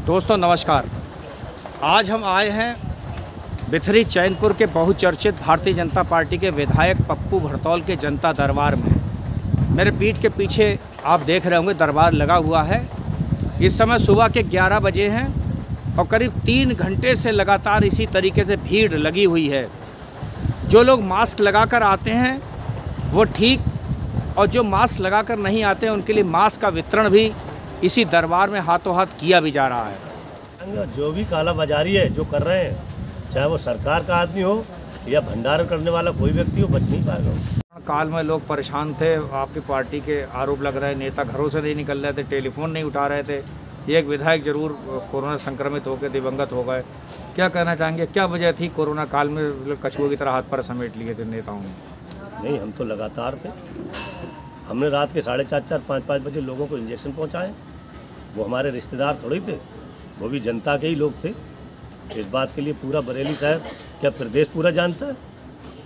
दोस्तों नमस्कार। आज हम आए हैं बिथरी चैनपुर के बहुचर्चित भारतीय जनता पार्टी के विधायक पप्पू भरतौल के जनता दरबार में। मेरे पीठ के पीछे आप देख रहे होंगे दरबार लगा हुआ है। इस समय सुबह के 11 बजे हैं और करीब 3 घंटे से लगातार इसी तरीके से भीड़ लगी हुई है। जो लोग मास्क लगाकर आते हैं वो ठीक, और जो मास्क लगाकर नहीं आते हैं उनके लिए मास्क का वितरण भी इसी दरबार में हाथों हाथ किया भी जा रहा है। जो भी कालाबाजारी है जो कर रहे हैं, चाहे वो सरकार का आदमी हो या भंडारण करने वाला कोई व्यक्ति हो, बच नहीं पाएगा। काल में लोग परेशान थे, आपकी पार्टी के आरोप लग रहे हैं, नेता घरों से नहीं निकल रहे थे, टेलीफोन नहीं उठा रहे थे। एक विधायक जरूर कोरोना संक्रमित होकर दिवंगत हो गए। क्या कहना चाहेंगे, क्या वजह थी कोरोना काल में कछुए की तरह हाथ पर समेट लिए थे नेताओं ने? नहीं, हम तो लगातार थे। हमने रात के 4:30, 5 बजे लोगों को इंजेक्शन पहुंचाए। वो हमारे रिश्तेदार थोड़े थे, वो भी जनता के ही लोग थे। इस बात के लिए पूरा बरेली शहर, क्या प्रदेश पूरा जानता है।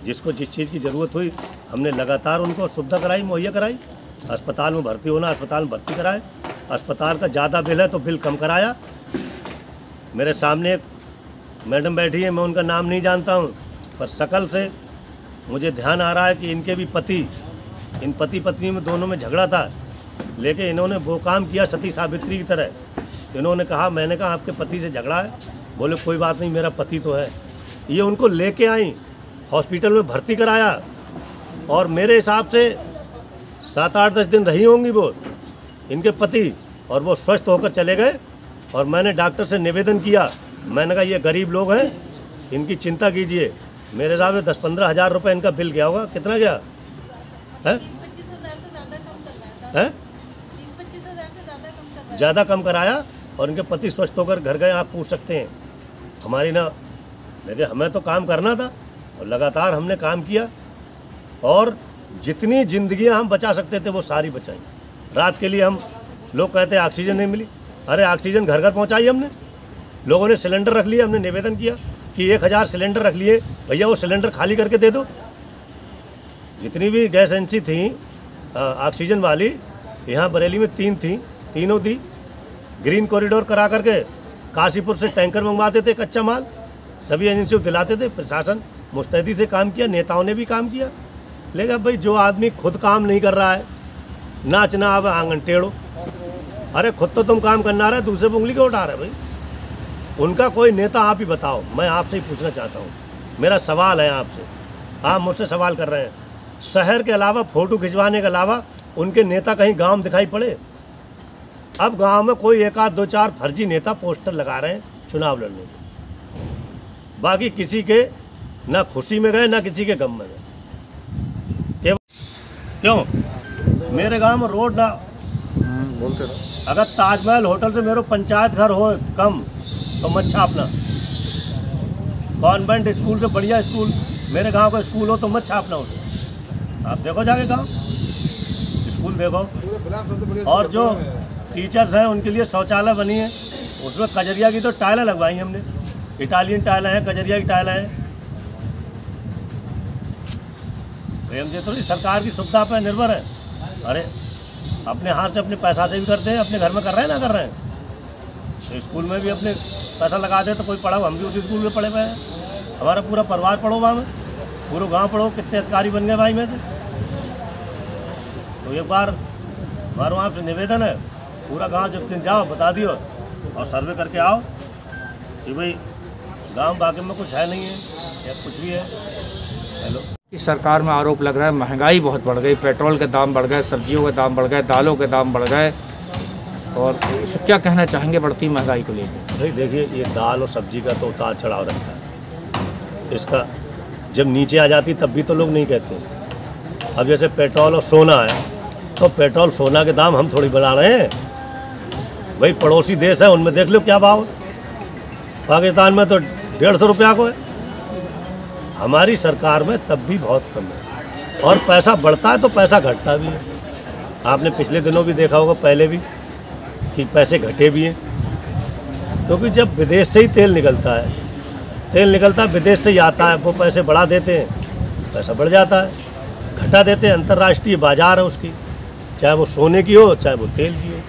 जिसको जिस चीज़ की ज़रूरत हुई हमने लगातार उनको सुविधा कराई, मुहैया कराई। अस्पताल में भर्ती होना, अस्पताल में भर्ती कराए। अस्पताल का ज़्यादा बिल है तो बिल कम कराया। मेरे सामने एक मैडम बैठी है, मैं उनका नाम नहीं जानता हूँ, पर शक्ल से मुझे ध्यान आ रहा है कि इनके भी इन पति पत्नी में दोनों में झगड़ा था। लेकिन इन्होंने वो काम किया सती सावित्री की तरह। इन्होंने कहा, मैंने कहा आपके पति से झगड़ा है? बोले कोई बात नहीं, मेरा पति तो है। ये उनको लेके आई, हॉस्पिटल में भर्ती कराया, और मेरे हिसाब से 7-8-10 दिन रही होंगी वो इनके पति, और वो स्वस्थ होकर चले गए। और मैंने डॉक्टर से निवेदन किया, मैंने कहा ये गरीब लोग हैं, इनकी चिंता कीजिए। मेरे हिसाब से 10-15 हज़ार रुपये इनका बिल गया होगा। कितना गया है? 20-25 हज़ार से ज़्यादा कम कराया, और इनके पति स्वस्थ होकर घर गए। आप पूछ सकते हैं हमारी ना, देखिए हमें तो काम करना था और लगातार हमने काम किया, और जितनी जिंदगियां हम बचा सकते थे वो सारी बचाई। रात के लिए हम लोग कहते हैं ऑक्सीजन नहीं मिली, अरे ऑक्सीजन घर घर पहुंचाई हमने। लोगों ने सिलेंडर रख लिए, हमने निवेदन किया कि 1000 सिलेंडर रख लिए, भैया वो सिलेंडर खाली करके दे दो। जितनी भी गैस एजेंसी थी ऑक्सीजन वाली, यहाँ बरेली में 3 थी, तीनों दी। ग्रीन कॉरिडोर करा करके काशीपुर से टैंकर मंगवाते थे, कच्चा माल सभी एजेंसियों को दिलाते थे। प्रशासन मुस्तैदी से काम किया, नेताओं ने भी काम किया। लेकिन भाई जो आदमी खुद काम नहीं कर रहा है, नाचना अब आंगन टेढ़ो। अरे खुद तो तुम काम करना रहे, दूसरे पर उंगली क्यों उठा रहे भाई? उनका कोई नेता आप ही बताओ। मैं आपसे ही पूछना चाहता हूँ, मेरा सवाल है आपसे, आप मुझसे सवाल कर रहे हैं। शहर के अलावा, फ़ोटो खिंचवाने के अलावा उनके नेता कहीं गांव दिखाई पड़े? अब गांव में कोई 1-2-4 फर्जी नेता पोस्टर लगा रहे हैं चुनाव लड़ने के, बाकी किसी के ना खुशी में गए ना किसी के गम में गए। क्यों? मेरे गांव में रोड ना बोलते रहो। अगर ताजमहल होटल से मेरे पंचायत घर हो कम तो मत छापना। कॉन्वेंट स्कूल से बढ़िया स्कूल मेरे गांव का स्कूल हो तो मत छापना उसे। आप देखो जाके गांव स्कूल देखो। और जो टीचर्स हैं उनके लिए शौचालय बनी है, उसमें कजरिया की तो टाइलें लगवाई हमने। इटालियन टाइलें हैं, कजरिया की टाइलें हैं। प्रेम जी तो सरकार की सुविधा पर निर्भर है। अरे अपने हाथ से अपने पैसा से भी करते हैं, अपने घर में कर रहे हैं ना कर रहे हैं, तो स्कूल में भी अपने पैसा लगा दे तो कोई पढ़ा, हम भी उसी स्कूल में पढ़े हुए हैं। हमारा पूरा परिवार पढ़ो वहाँ में, पूरा गांव पढ़ो। कितने अधिकारी बन गए भाई में से। तो एक बार हमारा आपसे निवेदन है, पूरा गांव जब दिन जाओ बता दियो और सर्वे करके आओ कि भाई गांव बाकी में कुछ है नहीं है या कुछ भी है। हेलो, इस सरकार में आरोप लग रहा है महंगाई बहुत बढ़ गई, पेट्रोल के दाम बढ़ गए, सब्जियों के दाम बढ़ गए, दालों के दाम बढ़ गए, और क्या कहना चाहेंगे बढ़ती महंगाई को लेकर? भाई देखिए, ये दाल और सब्जी का तो उतार चढ़ाव रहता है। इसका जब नीचे आ जाती तब भी तो लोग नहीं कहते। अब जैसे पेट्रोल और सोना है, तो पेट्रोल सोना के दाम हम थोड़ी बढ़ा रहे हैं भाई। पड़ोसी देश है उनमें देख लो क्या भाव। पाकिस्तान में तो 150 रुपया को है, हमारी सरकार में तब भी बहुत कम है। और पैसा बढ़ता है तो पैसा घटता भी है। आपने पिछले दिनों भी देखा होगा, पहले भी, कि पैसे घटे भी हैं। क्योंकि जब विदेश से ही तेल निकलता है, विदेश से ही आता है, वो पैसे बढ़ा देते हैं, पैसा बढ़ जाता है। घटा देते हैं, अंतर्राष्ट्रीय बाजार है उसकी, चाहे वो सोने की हो चाहे वो तेल की हो।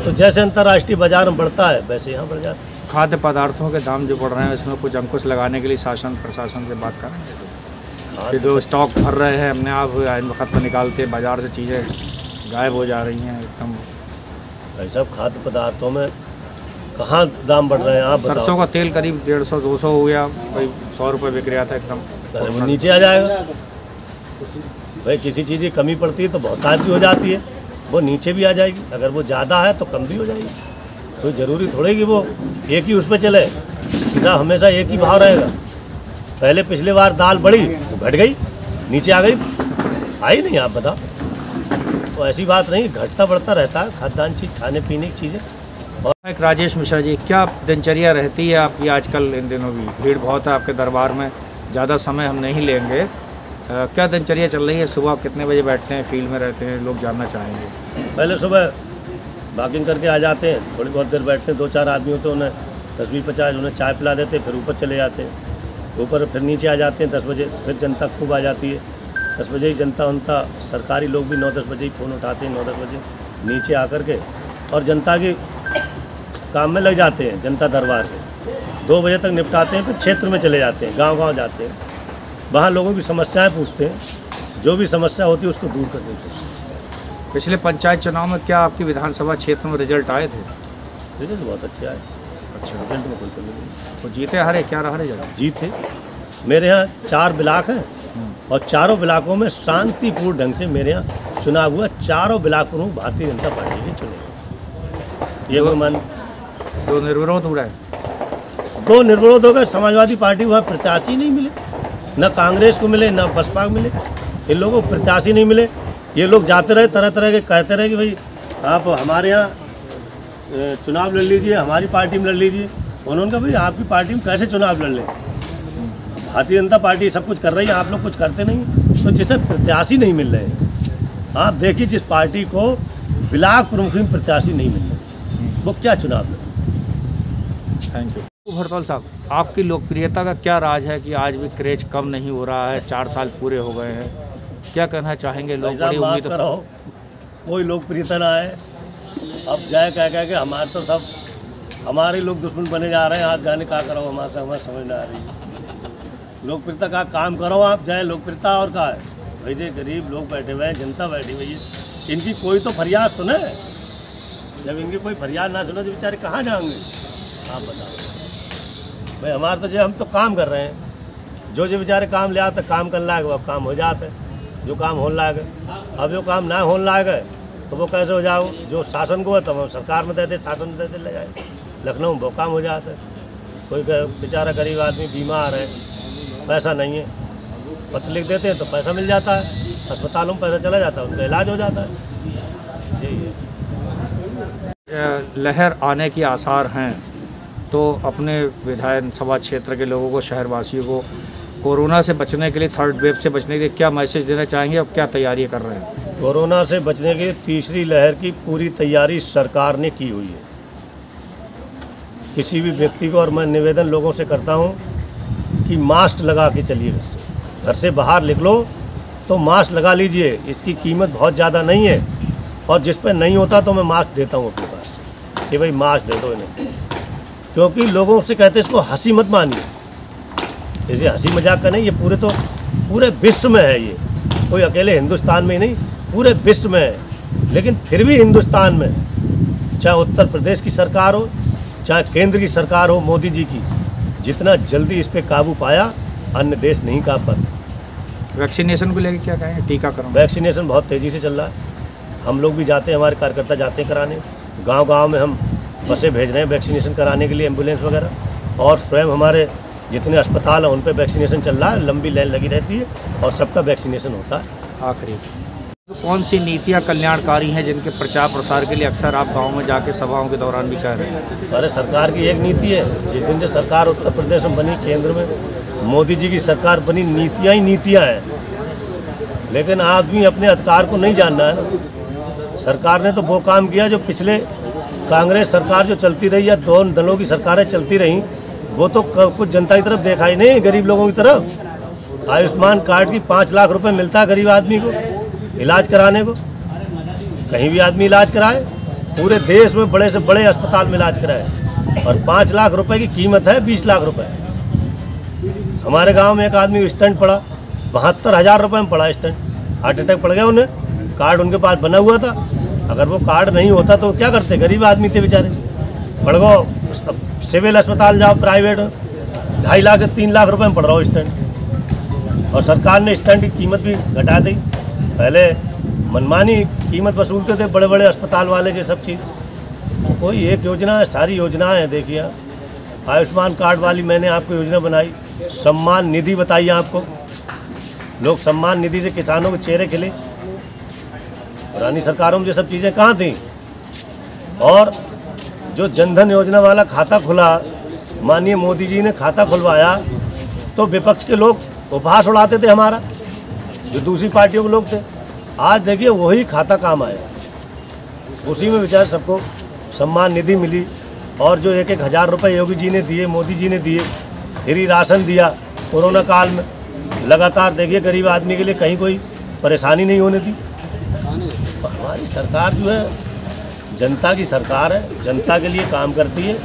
तो जैसे अंतर्राष्ट्रीय बाजार में बढ़ता है वैसे यहाँ बढ़ जाता है। खाद्य पदार्थों के दाम जो बढ़ रहे हैं इसमें कुछ अंकुश लगाने के लिए शासन प्रशासन से बात करेंगे कि जो स्टॉक भर रहे हैं अपने आप आइन वक्त में निकालते बाज़ार से चीज़ें गायब हो जा रही हैं एकदम। भाई साहब खाद्य पदार्थों में कहाँ दाम बढ़ रहे हैं आप बताओ। सरसों का तेल करीब 150-200 हो गया, कोई 100 रुपये बिक रहा था एकदम। वो नीचे आ जाएगा भाई, किसी चीज़ की कमी पड़ती है तो बहुतायत भी हो जाती है, वो नीचे भी आ जाएगी। अगर वो ज़्यादा है तो कम भी हो जाएगी। तो ज़रूरी थोड़े कि वो एक ही उस पर चले कि साहब हमेशा एक ही भाव रहेगा। पहले पिछले बार दाल बढ़ी वो घट गई, नीचे आ गई, आई नहीं आप बताओ। तो ऐसी बात नहीं, घटता बढ़ता रहता है खाद्यान्न चीज़, खाने पीने की चीज़ें। एक राजेश मिश्रा जी, क्या दिनचर्या रहती है आपकी आजकल? इन दिनों भी भीड़ बहुत है आपके दरबार में, ज़्यादा समय हम नहीं लेंगे। क्या दिनचर्या चल रही है? सुबह आप कितने बजे बैठते हैं, फील्ड में रहते हैं, लोग जानना चाहेंगे। पहले सुबह वॉकिंग करके आ जाते हैं, थोड़ी बहुत देर बैठते हैं, 2-4 आदमी होते हैं, उन्हें 10-20-50 उन्हें चाय पिला देते हैं, फिर ऊपर चले जाते हैं। ऊपर फिर नीचे आ जाते हैं 10 बजे, फिर जनता खूब आ जाती है। 10 बजे ही जनता उनका, सरकारी लोग भी 9-10 बजे ही फ़ोन उठाते हैं, 9-10 बजे नीचे आकर के और जनता के काम में लग जाते हैं। जनता दरबार के 2 बजे तक निपटाते हैं, फिर क्षेत्र में चले जाते हैं, गांव-गांव जाते हैं, वहाँ लोगों की समस्याएं पूछते हैं, जो भी समस्या होती है उसको दूर करने की कोशिश। पिछले पंचायत चुनाव में क्या आपकी विधानसभा क्षेत्र में रिजल्ट आए थे? रिजल्ट बहुत अच्छे आए। अच्छा, रिजल्ट में कोई कमी नहीं। तो जीते हारे क्या रहा रिजल्ट? जीत है। मेरे यहाँ 4 ब्लॉक हैं और चारों ब्लॉकों में शांतिपूर्ण ढंग से मेरे यहाँ चुनाव हुआ। चारों ब्लॉक प्रमुख भारतीय जनता पार्टी के चुने। ये कोई मान 2 निर्विरोध हो रहा है। 2 निर्विरोध हो गए। समाजवादी पार्टी वहाँ प्रत्याशी नहीं मिले, न कांग्रेस को मिले न बसपा को मिले। इन लोगों को प्रत्याशी नहीं मिले। ये लोग जाते रहे, तरह तरह के कहते रहे कि भाई आप हमारे यहाँ चुनाव लड़ लीजिए, हमारी पार्टी में लड़ लीजिए। उन्होंने कहा भाई आपकी पार्टी में कैसे चुनाव लड़ लें? भारतीय जनता पार्टी सब कुछ कर रही है, आप लोग कुछ करते नहीं। तो जिसे प्रत्याशी नहीं मिल रहे हैं, आप देखिए जिस पार्टी को ब्लॉक प्रमुख में प्रत्याशी नहीं मिल रहे, वो क्या चुनाव लड़े? Thank you. भरतौल साहब, आपकी लोकप्रियता का क्या राज है कि आज भी क्रेज कम नहीं हो रहा है? 4 साल पूरे हो गए हैं, क्या कहना चाहेंगे? लोग बड़ी उम्मीद करो, कोई लोकप्रियता ना है। अब जाए कह कह के हमारे तो सब हमारे लोग दुश्मन बने जा रहे हैं। आप जाने क्या करो, हमारे समझ ना आ रही है। लोकप्रियता का काम करो आप, जाए लोकप्रियता और का है भाई। जो गरीब लोग बैठे हुए हैं, जनता बैठी हुई है, इनकी कोई तो फरियाद सुने। जब इनकी कोई फरियाद ना सुने तो बेचारे कहाँ जाएंगे आप बताओ भाई। हमारे तो जो हम तो काम कर रहे हैं, जो बेचारे काम ले आते काम करने लायक वो काम हो जाते हैं, जो काम होने लायक है। अब जो काम ना होने लायक है तो वो कैसे हो जाओ? जो शासन को है तो हम सरकार में देते, शासन में देते ले जाए। लखनऊ में वो काम हो जाता है। कोई बेचारा गरीब आदमी बीमार है, पैसा नहीं है, पत्र लिख देते हैं तो पैसा मिल जाता है, अस्पतालों में पैसा चला जाता है, उनका इलाज हो जाता है। यही है। लहर आने की आसार हैं, तो अपने विधानसभा क्षेत्र के लोगों को, शहरवासियों को कोरोना से बचने के लिए, 3rd वेव से बचने के लिए क्या मैसेज देना चाहेंगे? अब क्या तैयारी कर रहे हैं? कोरोना से बचने के लिए तीसरी लहर की पूरी तैयारी सरकार ने की हुई है। किसी भी व्यक्ति को, और मैं निवेदन लोगों से करता हूं कि मास्क लगा के चलिए। घर से बाहर निकलो तो मास्क लगा लीजिए। इसकी कीमत बहुत ज़्यादा नहीं है, और जिस पर नहीं होता तो मैं मास्क देता हूँ अपने पास कि भाई मास्क दे दो इन्हें। क्योंकि लोगों से कहते इसको हंसी मत मानिए, इसे हंसी मजाक का नहीं, ये पूरे विश्व में है। ये कोई अकेले हिंदुस्तान में ही नहीं, पूरे विश्व में है। लेकिन फिर भी हिंदुस्तान में, चाहे उत्तर प्रदेश की सरकार हो, चाहे केंद्र की सरकार हो, मोदी जी की, जितना जल्दी इस पे काबू पाया अन्य देश नहीं का पाता। वैक्सीनेशन को लेकर क्या कहें? टीकाकरण, वैक्सीनेशन बहुत तेज़ी से चल रहा है। हम लोग भी जाते हैं, हमारे कार्यकर्ता जाते हैं कराने। गांव-गांव में हम बसें भेज रहे हैं वैक्सीनेशन कराने के लिए, एम्बुलेंस वगैरह। और स्वयं हमारे जितने अस्पताल हैं उन पे वैक्सीनेशन चल रहा है। लंबी लाइन लगी रहती है और सबका वैक्सीनेशन होता है। आखिरी, तो कौन सी नीतियाँ कल्याणकारी हैं जिनके प्रचार प्रसार के लिए अक्सर आप गाँव में जाके सभाओं के दौरान भी कह रहे हैं? अरे सरकार की एक नीति है। जिस दिन से सरकार उत्तर प्रदेश में बनी, केंद्र में मोदी जी की सरकार बनी, नीतियाँ ही नीतियाँ हैं। लेकिन आदमी अपने अधिकार को नहीं जानना है ना। सरकार ने तो वो काम किया जो पिछले कांग्रेस सरकार जो चलती रही या 2 दलों की सरकारें चलती रहीं, वो तो कुछ जनता की तरफ देखा ही नहीं, गरीब लोगों की तरफ। आयुष्मान कार्ड की 5 लाख रुपए मिलता है गरीब आदमी को इलाज कराने को। कहीं भी आदमी इलाज कराए पूरे देश में बड़े से बड़े अस्पताल में इलाज कराए और 5 लाख रुपए की कीमत है, 20 लाख रुपए। हमारे गांव में एक आदमी स्टंट पड़ा, 72,000 रुपये में पड़ा स्टंट, हार्ट अटैक पड़ गया उन्हें। कार्ड उनके पास बना हुआ था, अगर वो कार्ड नहीं होता तो क्या करते, गरीब आदमी थे बेचारे। पड़ गो सिविल अस्पताल जाओ प्राइवेट, 2.5 लाख से 3 लाख रुपए में पड़ रहा हो स्टंट। और सरकार ने स्टंट की कीमत भी घटा दी। पहले मनमानी कीमत वसूलते थे बड़े बड़े अस्पताल वाले, ये सब चीज़। कोई एक योजना है, सारी योजनाएं हैं। देखिए आयुष्मान कार्ड वाली मैंने आपको योजना बनाई, सम्मान निधि बताइए आपको, लोग सम्मान निधि से किसानों के चेहरे खिले। पुरानी सरकारों में ये सब चीज़ें कहाँ थी। और जो जनधन योजना वाला खाता खुला, माननीय मोदी जी ने खाता खुलवाया, तो विपक्ष के लोग उपहास उड़ाते थे हमारा, जो दूसरी पार्टियों के लोग थे। आज देखिए वही खाता काम आया, उसी में बेचारे सबको सम्मान निधि मिली। और जो 1-1 हज़ार रुपये योगी जी ने दिए, मोदी जी ने दिए, फ्री राशन दिया कोरोना काल में, लगातार देखिए गरीब आदमी के लिए कहीं कोई परेशानी नहीं होने दी। हमारी सरकार जो है जनता की सरकार है, जनता के लिए काम करती है।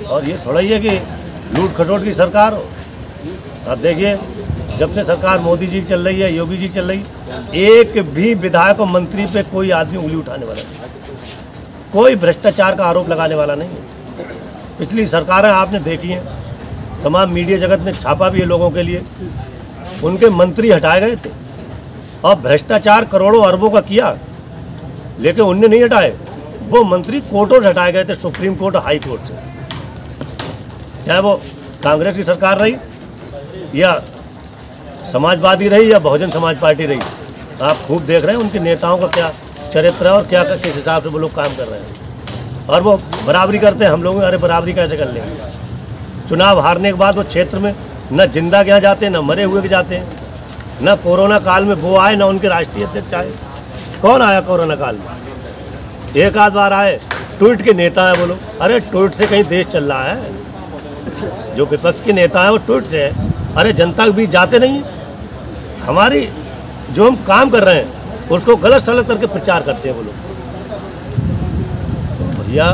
और ये थोड़ा ही है कि लूट खसोट की सरकार हो। अब देखिए जब से सरकार मोदी जी की चल रही है, योगी जी की चल रही, एक भी विधायक और मंत्री पे कोई आदमी उंगली उठाने वाला नहीं, कोई भ्रष्टाचार का आरोप लगाने वाला नहीं है। पिछली सरकारें आपने देखी हैं, तमाम मीडिया जगत ने छापा भी है लोगों के लिए, उनके मंत्री हटाए गए थे और भ्रष्टाचार करोड़ों अरबों का किया, लेकिन उनने नहीं हटाए। वो मंत्री कोर्टों से हटाए गए थे, सुप्रीम कोर्ट और हाई कोर्ट से। चाहे वो कांग्रेस की सरकार रही या समाजवादी रही या बहुजन समाज पार्टी रही, आप खूब देख रहे हैं उनके नेताओं का क्या चरित्र है और क्या किस हिसाब से वो लोग काम कर रहे हैं। और वो बराबरी करते हैं, हम लोग अरे बराबरी कैसे कर लेंगे। चुनाव हारने के बाद वो क्षेत्र में न जिंदा के जाते हैं, न मरे हुए के जाते हैं। न कोरोना काल में वो आए, न उनके राष्ट्रीय अध्यक्ष आए। कौन आया कोरोना काल में? एक आध बार आए, ट्वीट के नेता है वो लोग। अरे ट्वीट से कहीं देश चल रहा है? जो विपक्ष के नेता है वो ट्वीट से है। अरे जनता के बीच जाते नहीं है। हमारी जो हम काम कर रहे हैं उसको गलत सलत करके प्रचार करते हैं वो लोग। भैया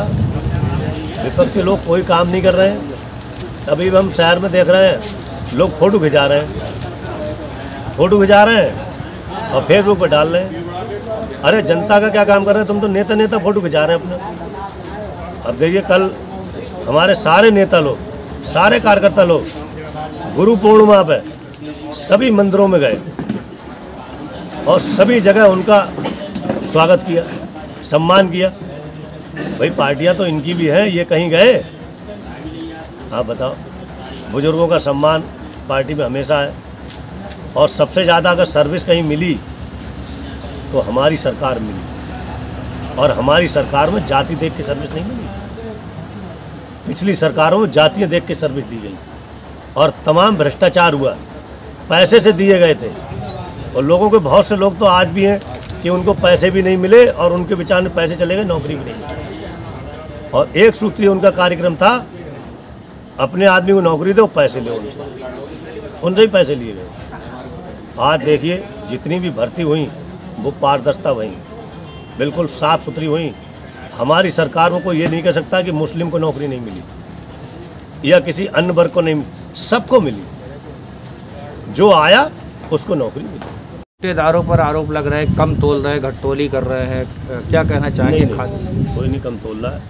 विपक्ष के लोग कोई काम नहीं कर रहे हैं। अभी हम शहर में देख रहे हैं लोग फोटो खिंचा रहे हैं और फेसबुक पर डाल रहे हैं। अरे जनता का क्या काम कर रहे हैं? तुम तो नेता फोटो खिंचा रहे हैं अपने। अब देखिए कल हमारे सारे नेता लोग, सारे कार्यकर्ता लोग गुरु पूर्णिमा पे सभी मंदिरों में गए और सभी जगह उनका स्वागत किया, सम्मान किया। भाई पार्टियां तो इनकी भी हैं, ये कहीं गए? आप बताओ। बुजुर्गों का सम्मान पार्टी में हमेशा है। और सबसे ज़्यादा अगर सर्विस कहीं मिली तो हमारी सरकार मिली। और हमारी सरकार में जाति देख के सर्विस नहीं मिली। पिछली सरकारों में जातियाँ देख के सर्विस दी गई और तमाम भ्रष्टाचार हुआ, पैसे से दिए गए थे। और लोगों के बहुत से लोग तो आज भी हैं कि उनको पैसे भी नहीं मिले और उनके विचार में पैसे चले गए, नौकरी भी नहीं मिली। और एक सूत्रीय उनका कार्यक्रम था, अपने आदमी को नौकरी दो, पैसे ले उनसे ही पैसे लिए गए। आज देखिए जितनी भी भर्ती हुई वो पारदर्शिता हुई, बिल्कुल साफ़ सुथरी हुई। हमारी सरकार में कोई ये नहीं कह सकता कि मुस्लिम को नौकरी नहीं मिली या किसी अन्य वर्ग को नहीं मिली, सबको मिली। जो आया उसको नौकरी मिली। ठेकेदारों पर आरोप लग रहा है कम तोल रहे, घटतोली कर रहे हैं, क्या कहना चाहेंगे? कोई नहीं कम तोल रहा है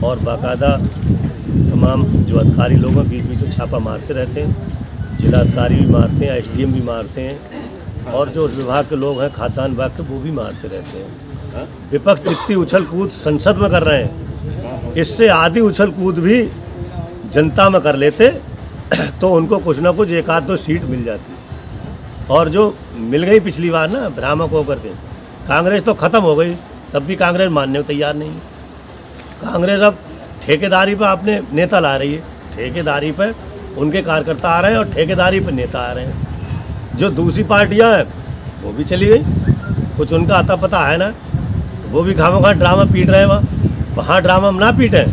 और बाकायदा तमाम जो अधिकारी लोग हैं बीच बीच में छापा मारते रहते हैं। जिलाधिकारी भी मारते हैं, SDM भी मारते हैं और जो उस विभाग के लोग हैं खाद्यान्न विभाग के वो भी मारते रहते हैं। विपक्ष जितनी उछल कूद संसद में कर रहे हैं, इससे आधी उछल कूद भी जनता में कर लेते तो उनको कुछ ना कुछ 1-2 सीट मिल जाती। और जो मिल गई पिछली बार ना भ्रामक होकर के, कांग्रेस तो ख़त्म हो गई, तब भी कांग्रेस मानने को तैयार नहीं है। कांग्रेस अब ठेकेदारी पर अपने नेता ला रही है, ठेकेदारी पर उनके कार्यकर्ता आ रहे हैं और ठेकेदारी पर नेता आ रहे हैं। जो दूसरी पार्टियां हैं वो भी चली गई, कुछ उनका अता पता है ना, वो भी खामोखा ड्रामा पीट रहे हैं। वहाँ ड्रामा में ना पीटें।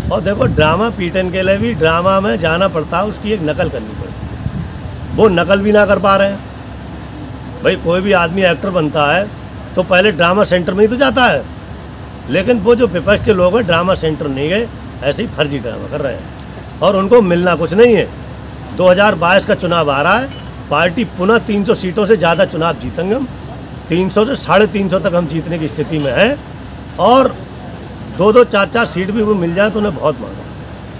और देखो ड्रामा पीटने के लिए भी ड्रामा में जाना पड़ता है, उसकी एक नकल करनी पड़ती। वो नकल भी ना कर पा रहे हैं। भाई कोई भी आदमी एक्टर बनता है तो पहले ड्रामा सेंटर में ही तो जाता है, लेकिन वो जो विपक्ष के लोग हैं ड्रामा सेंटर नहीं गए, ऐसे ही फर्जी ड्रामा कर रहे हैं और उनको मिलना कुछ नहीं है। 2022 का चुनाव आ रहा है, पार्टी पुनः 300 सीटों से ज़्यादा चुनाव जीतेंगे हम, 300 से 350 तक हम जीतने की स्थिति में हैं और 2-2, 4-4 सीट भी वो मिल जाए तो उन्हें बहुत मांगा,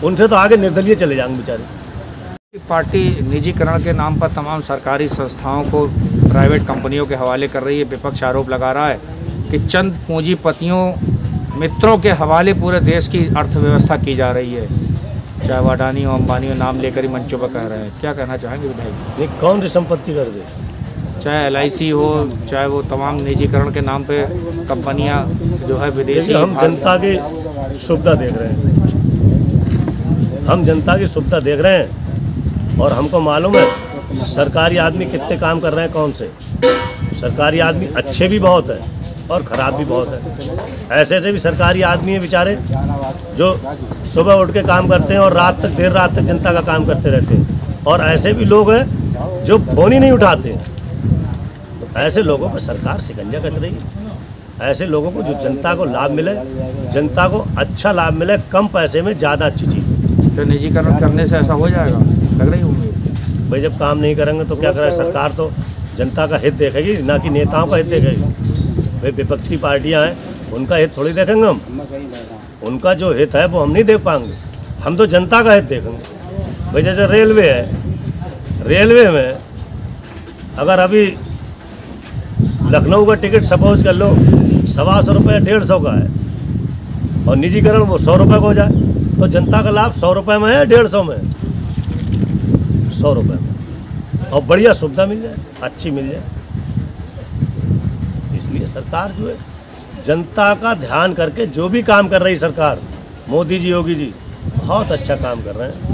उनसे तो आगे निर्दलीय चले जाएंगे बेचारे। पार्टी निजीकरण के नाम पर तमाम सरकारी संस्थाओं को प्राइवेट कंपनियों के हवाले कर रही है। विपक्ष आरोप लगा रहा है कि चंद पूंजीपतियों मित्रों के हवाले पूरे देश की अर्थव्यवस्था की जा रही है, चाहे वो अडानी हो अंबानी हो, नाम लेकर ही मंचों पर कह रहे हैं। क्या कहना चाहेंगे विधायक? नहीं, कौन सी संपत्ति कर दे, चाहे LIC हो, चाहे वो तमाम निजीकरण के नाम पे कंपनियां जो है विदेशी। हम जनता की सुविधा देख रहे हैं, हम जनता की सुविधा देख रहे हैं और हमको मालूम है सरकारी आदमी कितने काम कर रहे हैं। कौन से सरकारी आदमी अच्छे भी बहुत हैं और ख़राब भी बहुत है। ऐसे ऐसे भी सरकारी आदमी हैं बेचारे जो सुबह उठ के काम करते हैं और रात तक, देर रात तक जनता का काम करते रहते हैं, और ऐसे भी लोग हैं जो फ़ोन ही नहीं उठाते। तो ऐसे लोगों पर सरकार शिकंजा कस रही है। ऐसे लोगों को जो जनता को लाभ मिले, जनता को अच्छा लाभ मिले, कम पैसे में ज़्यादा अच्छी चीज़। तो निजीकरण करने से ऐसा हो जाएगा, लग रही उम्मीद? भाई जब काम नहीं करेंगे तो क्या करें? सरकार तो जनता का हित देखेगी, ना कि नेताओं का हित देखेगी। भाई विपक्ष की पार्टियां हैं, उनका हित थोड़ी देखेंगे हम, उनका जो हित है वो हम नहीं देख पाएंगे, हम तो जनता का हित देखेंगे। भाई जैसे रेलवे है, रेलवे में अगर अभी लखनऊ का टिकट सपोज कर लो 125 रुपये 150 का है और निजीकरण वो 100 रुपये का हो जाए, तो जनता का लाभ 100 रुपये में है, 150 में है, 100 रुपये में, और बढ़िया सुविधा मिल जाए, अच्छी मिल जाए। इसलिए सरकार जो है जनता का ध्यान करके जो भी काम कर रही सरकार, मोदी जी, योगी जी बहुत अच्छा काम कर रहे हैं।